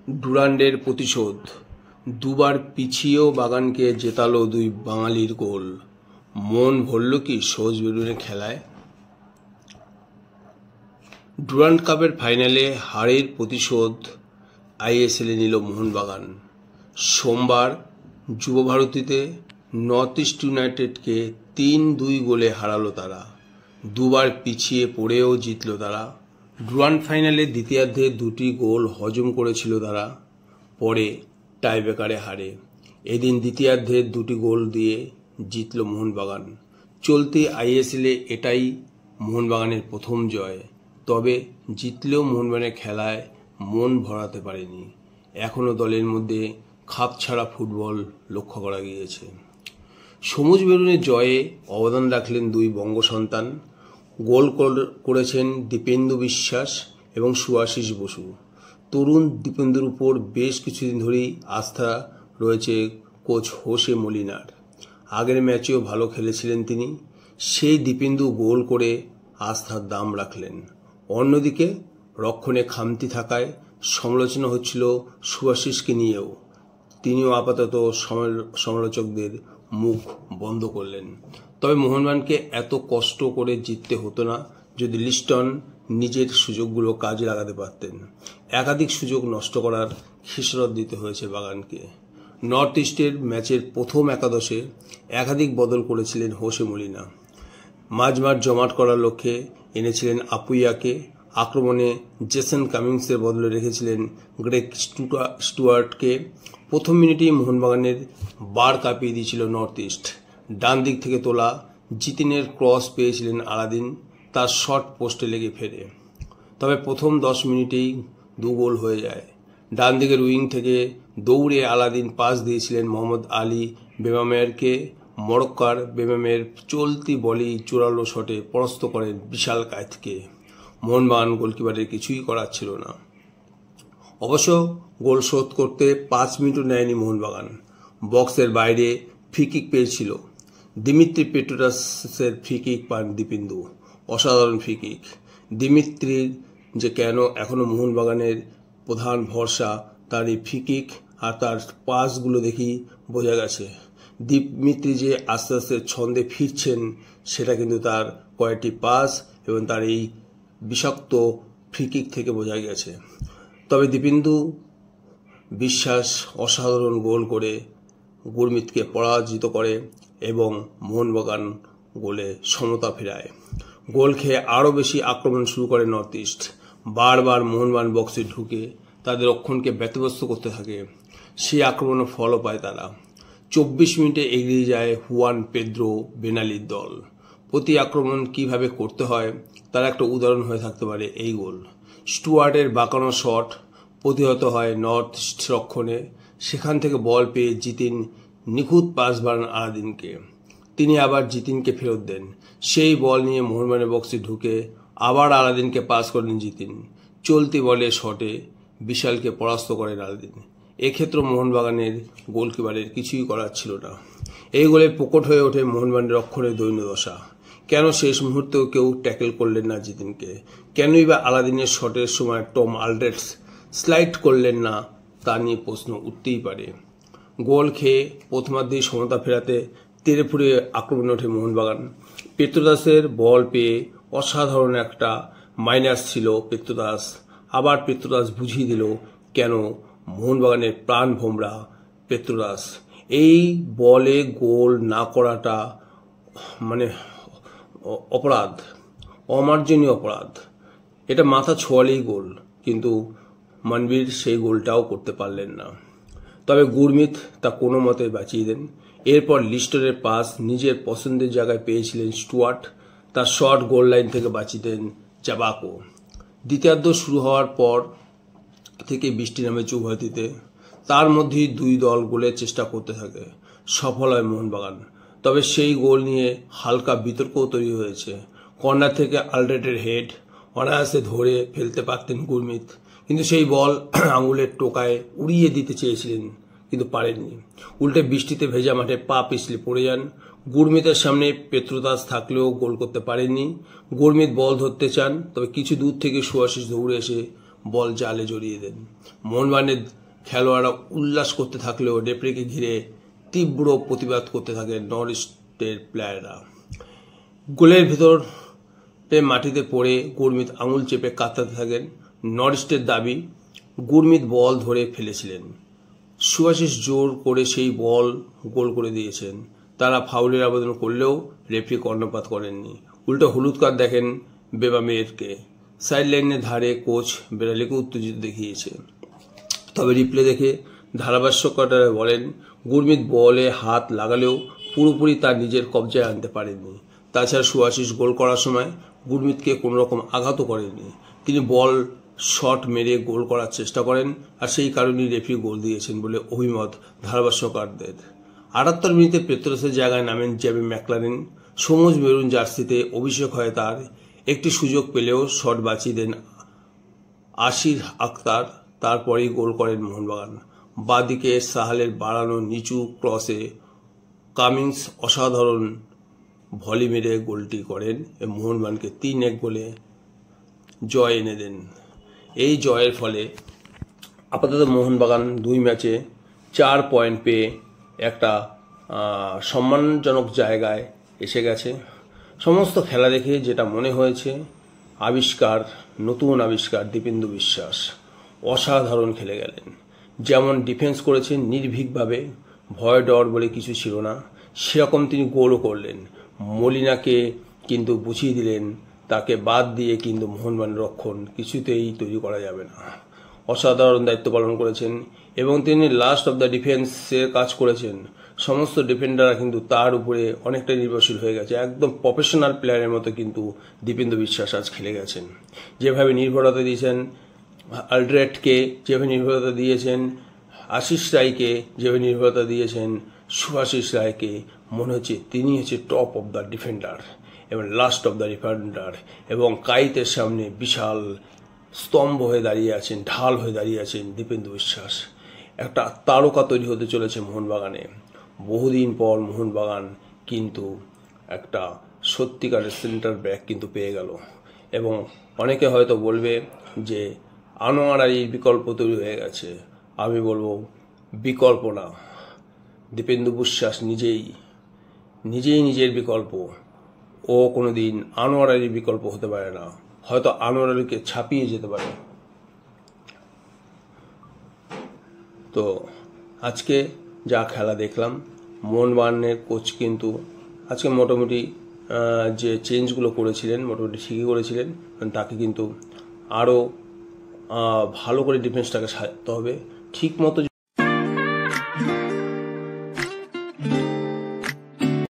ডুরান্ডের প্রতিশোধ। দুবার পিছিয়েও বাগানকে জেতালো দুই বাঙালির গোল। মন ভরল কি সহজ বেলুনের খেলায়? ডুরান্ড কাপের ফাইনালে হারের প্রতিশোধ আইএসএলে নিল মোহনবাগান। সোমবার যুবভারতীতে নর্থ ইস্ট ইউনাইটেডকে ৩-২ গোলে হারালো তারা। দুবার পিছিয়ে পড়েও জিতল তারা। ডুরান্ড ফাইনালে দ্বিতীয়ার্ধে ২টি গোল হজম করেছিল তারা, পরে টাইব্রেকারে হারে। এদিন দ্বিতীয়ার্ধে ২টি গোল দিয়ে জিতল মোহনবাগান। চলতি আইএসএলে এটাই মোহনবাগানের প্রথম জয়। তবে জিতলেও মোহনবাগানের খেলায় মন ভরাতে পারেনি। এখনও দলের মধ্যে খাপছাড়া ফুটবল লক্ষ্য করা গিয়েছে। সবুজ বেলুনের জয়ে অবদান রাখলেন দুই বঙ্গসন্তান। গোল করেছেন দীপেন্দু বিশ্বাস এবং সুভাশিস বসু। তরুণ দীপেন্দুর উপর বেশ কিছুদিন ধরেই আস্থা রয়েছে কোচ হোসে মলিনার। আগের ম্যাচেও ভালো খেলেছিলেন তিনি। সেই দীপেন্দু গোল করে আস্থার দাম রাখলেন। অন্যদিকে রক্ষণে খামতি থাকায় সমালোচনা হচ্ছিল সুভাশিসকে নিয়েও। তিনিও আপাতত সমালোচকদের মুখ বন্ধ করলেন। তবে মোহনবাগানকে এত কষ্ট করে জিততে হতো না যদি লিস্টন নিজের সুযোগগুলো কাজে লাগাতে পারতেন। একাধিক সুযোগ নষ্ট করার খেসারত দিতে হয়েছে বাগানকে। নর্থ ইস্টের ম্যাচের প্রথম একাদশে একাধিক বদল করেছিলেন হোসে মলিনা। মাঝমাঠ জমাট করার লক্ষ্যে এনেছিলেন আপুইয়াকে। আক্রমণে জেসন কামিংসের বদলে রেখেছিলেন গ্রেগ স্টুয়ার্টকে। প্রথম মিনিটেই মোহনবাগানের বার কাঁপিয়ে দিয়েছিল নর্থ ইস্ট। ডান দিক থেকে তোলা জিতিনের ক্রস পেয়েছিলেন আলাদিন, তার শট পোস্টে লেগে ফেরে। তবে প্রথম 10 মিনিটেই 2 গোল হয়ে যায়। ডান দিকের উইং থেকে দৌড়ে আলাদিন পাস দিয়েছিলেন মোহাম্মদ আলী বেমামেরকে। মরক্কার বেমামের চলতি বলেই জোরালো শটে পরাস্ত করেন বিশাল কায়েতকে। মোহনবাগান গোলকিপারের কিছুই করার ছিল না। অবশ্য গোল শোধ করতে 5 মিনিটও নেয়নি মোহনবাগান। বক্সের বাইরে ফ্রি কিক পেয়েছিল। দিমিত্রি পেট্রোডাসের ফ্রি কিক পান দীপেন্দু। অসাধারণ ফ্রি কিক। দিমিত্রির যে কেন এখনো মোহনবাগানের প্রধান ভরসা তার এই ফ্রি কিক আর তার পাসগুলো দেখেই বোঝা গেছে। দিমিত্রি যে আস্তে আস্তে ছন্দে ফিরছেন সেটা কিন্তু তার কয়েকটি পাস এবং তার এই বিষাক্ত ফ্রি কিক থেকে বোঝা গেছে। তবে দীপেন্দু বিশ্বাস অসাধারণ গোল করে গুরমিতকে পরাজিত করে এবং মোহনবাগান গোলে সমতা ফেরায়। গোল খেয়ে আরও বেশি আক্রমণ শুরু করে নর্থ ইস্ট। বারবার মোহনবাগান বক্সে ঢুকে তাদের রক্ষণকে ব্যতিব্যস্ত করতে থাকে। সেই আক্রমণের ফলও পায় তারা। 24 মিনিটে এগিয়ে যায় হুয়ান পেদ্রো বেনালির দল। প্রতি আক্রমণ কিভাবে করতে হয় তার একটা উদাহরণ হয়ে থাকতে পারে এই গোল। স্টুয়ার্টের বাঁকানো শট প্রতিহত হয় নর্থ ইস্ট রক্ষণে। সেখান থেকে বল পেয়ে জিতিন নিখুঁত পাস বাড়ান আলাদিনকে। তিনি আবার জিতিনকে ফেরত দেন। সেই বল নিয়ে মোহনবাগানের বক্সে ঢুকে আবার আলাদিনকে পাস করেন জিতিন। চলতি বলে শটে বিশালকে পরাস্ত করেন আলাদিন। এক্ষেত্রে মোহনবাগানের গোলকিপারের কিছুই করার ছিল না। এই গোলে প্রকট হয়ে ওঠে মোহনবাগানের রক্ষণের দৈন্যদশা। কেন শেষ মুহূর্তেও কেউ ট্যাকেল করলেন না জিতিনকে? কেনই বা আলাদিনের শটের সময় টম আলড্রেটস স্লাইড করলেন না তা নিয়ে প্রশ্ন উঠতেই পারে। গোল খেয়ে প্রথমার্ধেই সমতা ফেরাতে তেড়ে ফুড়ে আক্রমণে ওঠে মোহনবাগান। পেট্রোদাসের বল পেয়ে অসাধারণ একটা মাইনাস ছিল পেট্রোদাস। আবার পেট্রোদাস বুঝিয়ে দিল কেন মোহনবাগানের প্রাণ ভোমরা পেট্রোদাস। এই বলে গোল না করাটা মানে অপরাধ, অমার্জনীয় অপরাধ। এটা মাথা ছোঁয়ালেই গোল, কিন্তু মানবীর সেই গোলটাও করতে পারলেন না। তবে গুরমিত তা কোনো মতে বাঁচিয়ে দেন। এরপর লিস্টনের পাস নিজের পছন্দের জায়গায় পেয়েছিলেন স্টুয়ার্ট। তার শট গোল লাইন থেকে বাঁচিয়ে দেন চাবাকো। দ্বিতীয়ার্ধ শুরু হওয়ার পর থেকে বৃষ্টি নামেছে উভয়টিতে। তার মধ্যেই দুই দল গোলের চেষ্টা করতে থাকে। সফল হয় মোহনবাগান। তবে সেই গোল নিয়ে হালকা বিতর্কও তৈরি হয়েছে। কর্নার থেকে আলড্রেটের হেড অনায়াসে ধরে ফেলতে পারতেন গুরমিত, কিন্তু সেই বল আঙুলের টোকায় উড়িয়ে দিতে চেয়েছিলেন, কিন্তু পারেননি। উল্টে বৃষ্টিতে ভেজা মাঠে পা পিছলে পড়ে যান। গুরমিতের সামনে পেট্রোদাস থাকলেও গোল করতে পারেননি। গুরমিত বল ধরতে চান, তবে কিছু দূর থেকে সুভাশিস দৌড়ে এসে বল জালে জড়িয়ে দেন। মোহনবাগানের খেলোয়াড়রা উল্লাস করতে থাকলেও রেফারিকে ঘিরে তীব্র প্রতিবাদ করতে থাকে নর্থ ইস্টের প্লেয়াররা। গোলের ভেতরে মাটিতে পড়ে গুরমিত আঙুল চেপে কাতরাতে থাকেন। নর্থ ইস্টের দাবি, গুরমিত বল ধরে ফেলেছিলেন, শুভাশিস জোর করে সেই বল গোল করে দিয়েছেন। তারা ফাউলের আবেদন করলেও রেফারি কর্ণপাত করেননি, উল্টো হলুদ কার্ড দেখেন বেবামেরকে। সাইড লাইনের ধারে কোচ বেরালিকে উত্তেজিত দেখিয়েছে। তবে রিপ্লে দেখে ধারাভাষ্যকাররা বলেন, গুরমিত বলে হাত লাগালেও পুরোপুরি তার নিজের কবজায় আনতে পারেননি। তাছাড়া শুভাশিস গোল করার সময় গুরমিতকে কোনো রকম আঘাতও করেননি। তিনি বল শট মেরে গোল করার চেষ্টা করেন, আর সেই কারণেই রেফারি গোল দিয়েছেন বলে অভিমত ধারাভাষ্যকারদের। 78 মিনিটে পেত্রোসের জায়গায় নামেন জেমি ম্যাকলারেন। সবুজ মেরুন জার্সিতে অভিষেক হয় তার। একটি সুযোগ পেলেও শট বাঁচিয়ে দেন আসির আক্তার। তারপরেই গোল করেন মোহনবাগান। বাঁদিকে সাহালের বাড়ানো নিচু ক্রসে কামিন্স অসাধারণ ভলি মেরে গোলটি করেন এবং মোহনবাগানকে 3-1 গোলে জয় এনে দেন। এই জয়ের ফলে আপাতত মোহনবাগান 2 ম্যাচে 4 পয়েন্ট পেয়ে একটা সম্মানজনক জায়গায় এসে গেছে। সমস্ত খেলা দেখে যেটা মনে হয়েছে, নতুন আবিষ্কার দীপেন্দু বিশ্বাস অসাধারণ খেলে গেলেন। যেমন ডিফেন্স করেছেন নির্ভীকভাবে, ভয় ডর বলে কিছু ছিল না, সেরকম তিনি গোলও করলেন। মলিনাকে কিন্তু বুঝিয়ে দিলেন তাকে বাদ দিয়ে কিন্তু মোহনবাগান রক্ষণ কিছুতেই তৈরি করা যাবে না। অসাধারণ দায়িত্ব পালন করেছেন এবং তিনি লাস্ট অফ দ্য ডিফেন্সের কাজ করেছেন। সমস্ত ডিফেন্ডাররা কিন্তু তার উপরে অনেকটা নির্ভরশীল হয়ে গেছে। একদম প্রফেশনাল প্লেয়ারের মতো কিন্তু দীপেন্দু বিশ্বাস আজ খেলে গেছেন। যেভাবে নির্ভরতা দিয়েছেন আলড্রেটকে, যেভাবে নির্ভরতা দিয়েছেন আশিস রায়কে, যেভাবে নির্ভরতা দিয়েছেন শুভাশিস রায়কে, মনে হচ্ছে তিনি হচ্ছে টপ অফ দ্য ডিফেন্ডার এবং লাস্ট অফ দ্য ডিফেন্ডার। এবং কাইতের সামনে বিশাল স্তম্ভ হয়ে দাঁড়িয়ে আছেন, ঢাল হয়ে দাঁড়িয়ে আছেন দীপেন্দু বিশ্বাস। একটা তারকা তৈরি হতে চলেছে মোহনবাগানে। বহুদিন পর মোহনবাগান কিন্তু একটা সত্যিকারের সেন্টার ব্যাক কিন্তু পেয়ে গেল। এবং অনেকে হয়তো বলবে যে আনোয়ার আলীর বিকল্প তৈরি হয়ে গেছে। আমি বলবো বিকল্প না, দীপেন্দু বিশ্বাস নিজেই নিজের বিকল্প। ও কোনোদিন আনোয়ার আলীর বিকল্প হতে পারে না, হয়তো আনোয়ার আলীকে ছাপিয়ে যেতে পারে। তো আজকে যা খেলা দেখলাম, মোহনবাগানের কোচ কিন্তু আজকে মোটামুটি যে চেঞ্জগুলো করেছিলেন মোটামুটি ঠিকই করেছিলেন। তাকে কিন্তু আরও ভালো করে ডিফেন্সটাকে সাজাতে হবে ঠিক মতো।